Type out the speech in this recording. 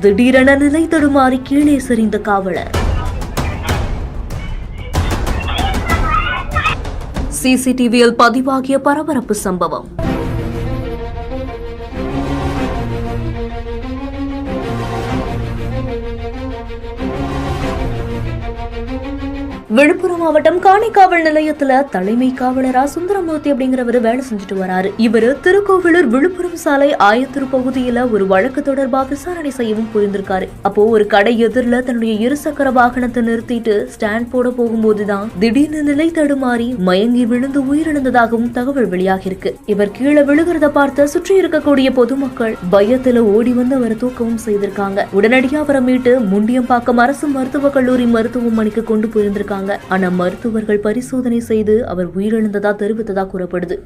திடீரென நிலை தடுமாறி கீழே சரிந்த காவலர். சிசிடிவியில் பதிவாகிய பரபரப்பு சம்பவம். விழுப்புரம் மாவட்டம் காணிக்காவல் நிலையத்துல தலைமை காவலரா சுந்தரமூர்த்தி அப்படிங்கிறவரு வேலை செஞ்சுட்டு வராரு. இவரு திருக்கோவிலூர் விழுப்புரம் சாலை ஆயத்தூர் பகுதியில ஒரு வழக்கு தொடர்பா விசாரணை செய்யவும் போயிருந்திருக்காரு. அப்போ ஒரு கடை எதிரில தன்னுடைய இருசக்கர வாகனத்தை நிறுத்திட்டு ஸ்டாண்ட் போட போகும்போதுதான் திடீர்னு நிலை தடுமாறி மயங்கி விழுந்து உயிரிழந்ததாகவும் தகவல் வெளியாகி இருக்கு. இவர் கீழே விழுகிறத பார்த்து சுற்றி இருக்கக்கூடிய பொதுமக்கள் பயத்துல ஓடி வந்து அவரை தூக்கவும் செய்திருக்காங்க. உடனடியாக அவரை மீட்டு முண்டியம்பாக்கம் அரசு மருத்துவக் கல்லூரி மருத்துவமனைக்கு கொண்டு போயிருந்திருக்காங்க. ஆனா மருத்துவர்கள் பரிசோதனை செய்து அவர் உயிரிழந்ததா தெரிவித்ததா கூறப்படுது.